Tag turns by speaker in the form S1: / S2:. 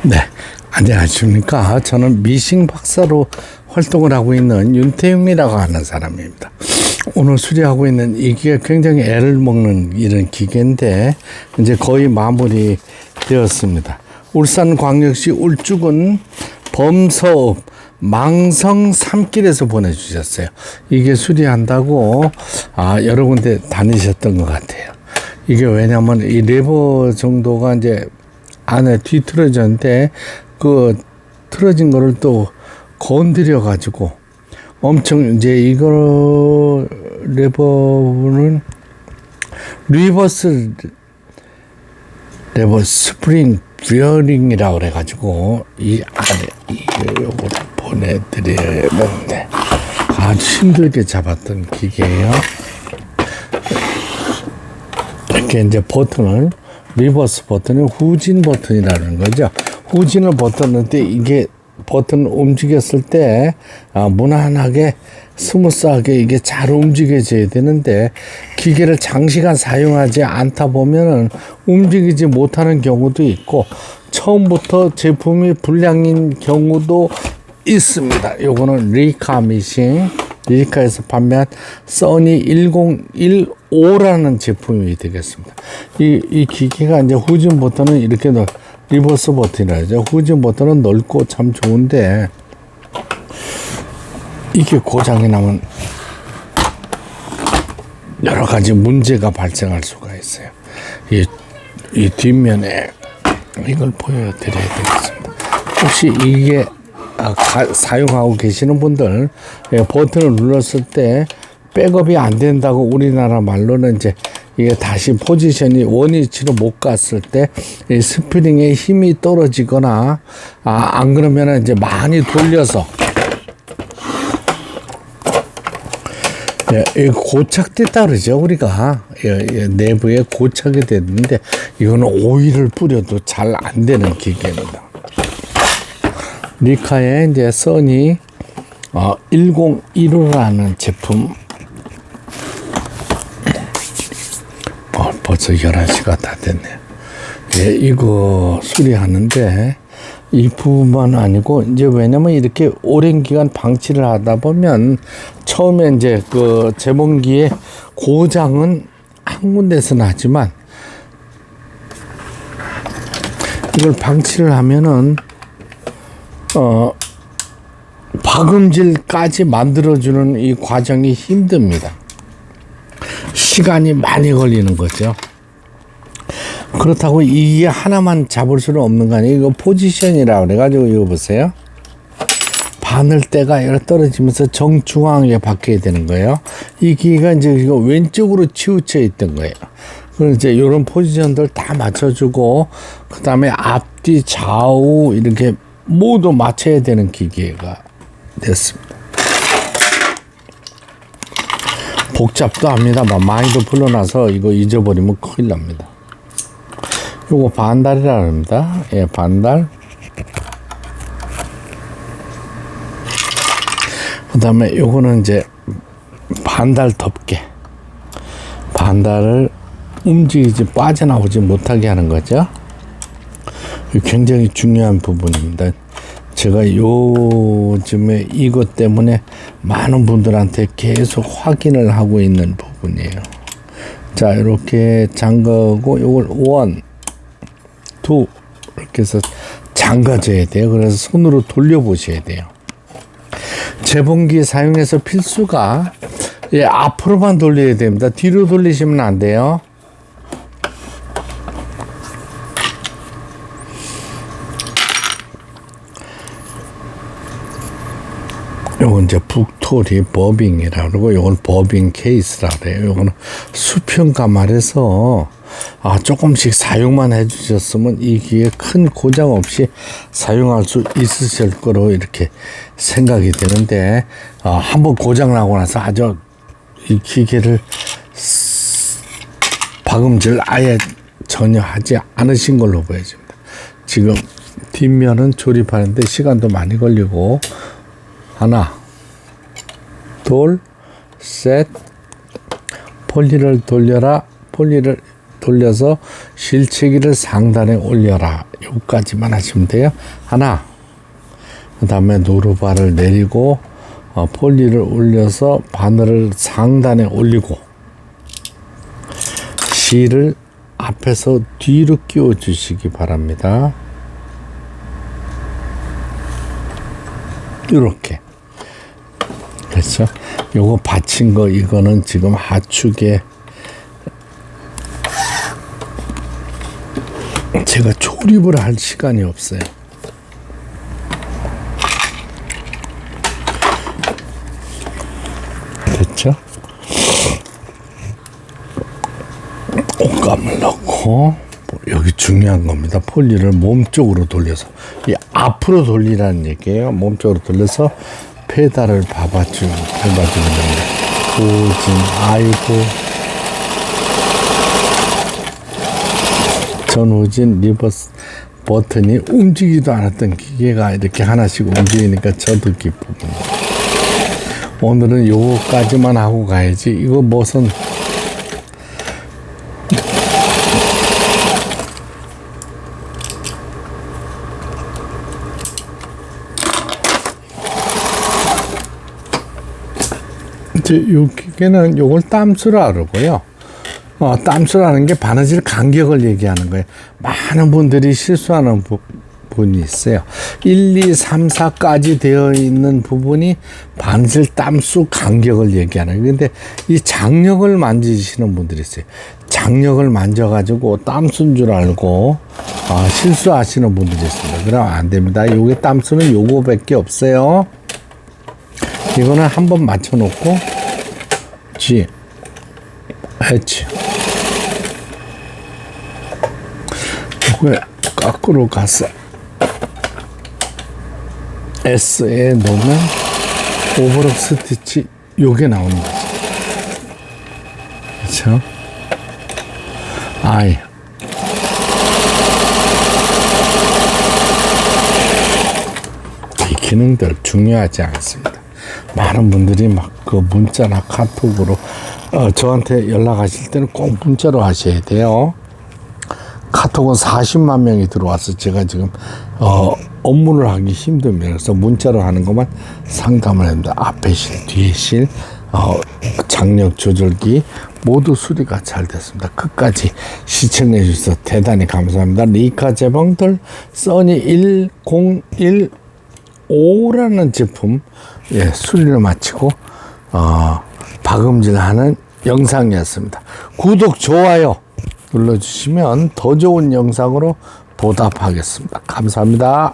S1: 네, 안녕하십니까. 저는 미싱 박사로 활동을 하고 있는 윤태용이라고 하는 사람입니다. 오늘 수리하고 있는 이 기계 굉장히 애를 먹는 이런 기계인데 이제 거의 마무리 되었습니다. 울산광역시 울주군 범서읍 망성 산길에서 보내주셨어요. 이게 수리한다고 여러 군데 다니셨던 것 같아요. 이게 왜냐면 이 레버 정도가 이제 안에 뒤틀어졌는데 그 틀어진 거를 또 건드려 가지고 엄청 이제 이거 레버는 리버스 레버 스프링 비어링이라고 그래 가지고 이 안에 요거를 보내드려야 되는데 아주 힘들게 잡았던 기계예요. 이렇게 이제 버튼을 리버스 버튼은 후진 버튼이라는 거죠. 후진을 버튼인데 이게 버튼을 움직였을 때 무난하게 스무스하게 이게 잘 움직여져야 되는데 기계를 장시간 사용하지 않다 보면은 움직이지 못하는 경우도 있고 처음부터 제품이 불량인 경우도 있습니다. 요거는 리카 미싱, 리카에서 판매한 써니 1015라는 제품이 되겠습니다. 이 기계가 이제 후진 버튼은 이렇게 리버스 버튼이라죠. 후진 버튼은 넓고 참 좋은데 이게 고장이 나면 여러 가지 문제가 발생할 수가 있어요. 이 뒷면에 이걸 보여드려야 되겠습니다. 혹시 이게 사용하고 계시는 분들 버튼을 눌렀을 때 백업이 안 된다고 우리나라 말로는 이제 이게 다시 포지션이 원위치로 못 갔을 때 이 스프링의 힘이 떨어지거나 안 그러면 이제 많이 돌려서 고착됐다 그러죠. 우리가 내부에 고착이 됐는데 이거는 오일을 뿌려도 잘 안 되는 기계입니다. 리카의 이제 써니 1015라는 제품. 벌써 11시가 다 됐네요. 이거 수리하는데 이 부분만 아니고 이제 왜냐면 이렇게 오랜 기간 방치를 하다 보면 처음에 이제 그 제본기의 고장은 한 군데서 나지만 이걸 방치를 하면은 박음질까지 만들어주는 이 과정이 힘듭니다. 시간이 많이 걸리는 거죠. 그렇다고 이게 하나만 잡을 수는 없는 거 아니에요. 이거 포지션이라고 그래가지고 이거 보세요. 바늘대가 떨어지면서 정중앙에 박혀야 되는 거예요. 이 기계가 이제 이거 왼쪽으로 치우쳐 있던 거예요. 그래서 이제 이런 포지션들 다 맞춰주고 그 다음에 앞뒤 좌우 이렇게 모두 맞춰야 되는 기계가 됐습니다. 복잡도 합니다만 많이도 불러놔서 이거 잊어버리면 큰일 납니다. 요거 반달이라 합니다. 반달. 그 다음에 요거는 이제 반달 덮개. 반달을 움직이지 빠져나오지 못하게 하는 거죠. 굉장히 중요한 부분입니다. 제가 요즘에 이것 때문에 많은 분들한테 계속 확인을 하고 있는 부분이에요. 자, 이렇게 잠가고 요걸 1, 2 이렇게 해서 잠가줘야 돼요. 그래서 손으로 돌려보셔야 돼요. 제본기 사용해서 필수가 앞으로만 돌려야 됩니다. 뒤로 돌리시면 안 돼요. 요건 이제 북토리 버빙이라고 그러고 요건 버빙 케이스라고 그래요. 요거는 수평가 말해서 조금씩 사용만 해주셨으면 이 기계 큰 고장 없이 사용할 수 있으실 거로 이렇게 생각이 되는데 한번 고장 나고 나서 아주 이 기계를 박음질 아예 전혀 하지 않으신 걸로 보여집니다. 지금 뒷면은 조립하는데 시간도 많이 걸리고 하나, 둘, 셋, 폴리를 돌려라, 폴리를 돌려서 실체기를 상단에 올려라. 여기까지만 하시면 돼요. 하나. 그 다음에 노루발을 내리고 폴리를 올려서 바늘을 상단에 올리고 실을 앞에서 뒤로 끼워 주시기 바랍니다. 이렇게. 그렇죠? 요거 받친 거 이거는 지금 하축에 제가 조립을 할 시간이 없어요. 됐죠? 옷감을 넣고 여기 중요한 겁니다. 폴리를 몸쪽으로 돌려서 이 앞으로 돌리라는 얘기예요. 몸쪽으로 돌려서 페달을 밟아주면 됩니다. 오진 아이고 전후진 리버스 버튼이 움직이지도 않았던 기계가 이렇게 하나씩 움직이니까 저도 기쁩니다. 오늘은 요거까지만 하고 가야지. 이거 무슨 이제 요 기계는 요걸 땀수라 그러고요. 땀수라는 게 바느질 간격을 얘기하는 거예요. 많은 분들이 실수하는 부분이 있어요. 1, 2, 3, 4까지 되어 있는 부분이 바느질 땀수 간격을 얘기하는 거예요. 근데 이 장력을 만지시는 분들이 있어요. 장력을 만져가지고 땀수인 줄 알고 실수하시는 분들이 있습니다. 그러면 안 됩니다. 요게 땀수는 요거밖에 없어요. 이거는 한번 맞춰놓고 G, H 이거에 거꾸로 가서 S에 놓으면 오버럭 스티치 요게 나오는 거죠. 그렇죠? I 이 기능들 중요하지 않습니다. 많은 분들이 막 그 문자나 카톡으로 저한테 연락하실 때는 꼭 문자로 하셔야 돼요. 카톡은 40만 명이 들어와서 제가 지금 업무를 하기 힘듭니다. 그래서 문자로 하는 것만 상담을 합니다. 앞에 실, 뒤에 실, 장력 조절기 모두 수리가 잘 됐습니다. 끝까지 시청해 주셔서 대단히 감사합니다. 리카 제방들 써니 1015라는 제품 수리를 마치고 박음질하는 영상이었습니다. 구독, 좋아요 눌러주시면 더 좋은 영상으로 보답하겠습니다. 감사합니다.